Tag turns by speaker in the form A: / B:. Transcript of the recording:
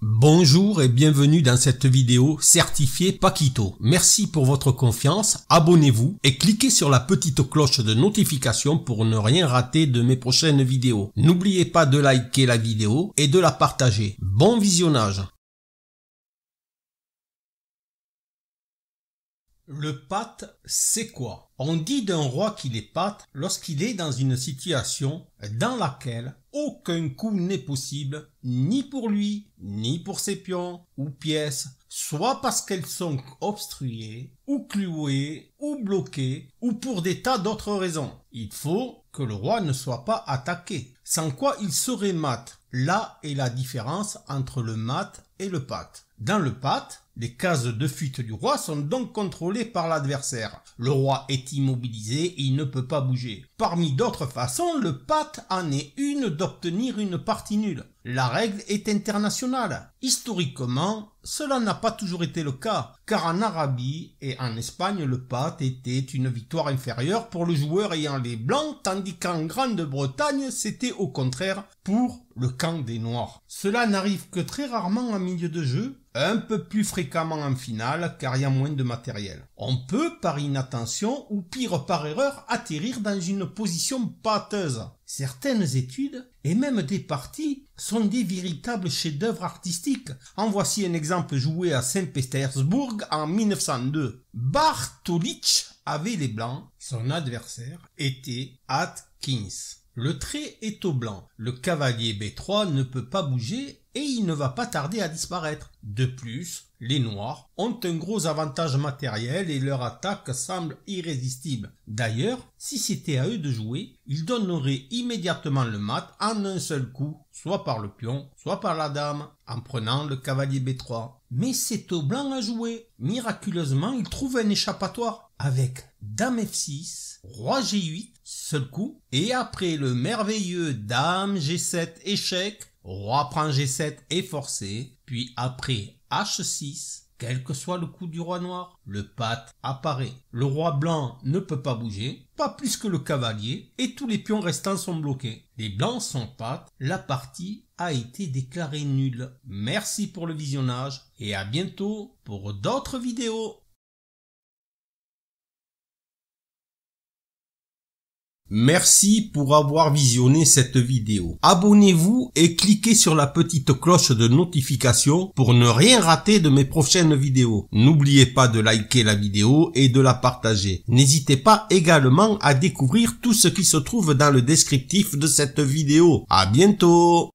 A: Bonjour et bienvenue dans cette vidéo certifiée Paquito. Merci pour votre confiance, abonnez-vous et cliquez sur la petite cloche de notification pour ne rien rater de mes prochaines vidéos. N'oubliez pas de liker la vidéo et de la partager. Bon visionnage. Le pat, c'est quoi? On dit d'un roi qu'il est pat lorsqu'il est dans une situation dans laquelle aucun coup n'est possible, ni pour lui, ni pour ses pions ou pièces, soit parce qu'elles sont obstruées, ou clouées, ou bloquées, ou pour des tas d'autres raisons. Il faut que le roi ne soit pas attaqué, sans quoi il serait mat. Là est la différence entre le mat et le pat. Dans le pat, les cases de fuite du roi sont donc contrôlées par l'adversaire. Le roi est immobilisé, il ne peut pas bouger. Parmi d'autres façons, le pat en est une d'obtenir une partie nulle. La règle est internationale. Historiquement, cela n'a pas toujours été le cas, car en Arabie et en Espagne, le pat était une victoire inférieure pour le joueur ayant les blancs, tandis qu'en Grande-Bretagne, c'était au contraire pour le camp des noirs. Cela n'arrive que très rarement en milieu de jeu, un peu plus fréquemment en finale car il y a moins de matériel. On peut par inattention ou pire par erreur atterrir dans une position pâteuse. Certaines études et même des parties sont des véritables chefs-d'œuvre artistiques. En voici un exemple joué à Saint-Pétersbourg en 1902. Bartholitch avait les blancs, son adversaire était Atkins. Le trait est au blanc. Le cavalier B3 ne peut pas bouger et il ne va pas tarder à disparaître. De plus, les noirs ont un gros avantage matériel et leur attaque semble irrésistible. D'ailleurs, si c'était à eux de jouer, ils donneraient immédiatement le mat en un seul coup, soit par le pion, soit par la dame, en prenant le cavalier B3. Mais c'est au blanc à jouer. Miraculeusement, il trouve un échappatoire avec dame F6, roi G8, seul coup, et après le merveilleux dame G7 échec, roi prend G7 et forcé, puis après H6, quel que soit le coup du roi noir, le pat apparaît. Le roi blanc ne peut pas bouger, pas plus que le cavalier, et tous les pions restants sont bloqués. Les blancs sont pat, la partie a été déclarée nulle. Merci pour le visionnage et à bientôt pour d'autres vidéos. Merci pour avoir visionné cette vidéo. Abonnez-vous et cliquez sur la petite cloche de notification pour ne rien rater de mes prochaines vidéos. N'oubliez pas de liker la vidéo et de la partager. N'hésitez pas également à découvrir tout ce qui se trouve dans le descriptif de cette vidéo. À bientôt!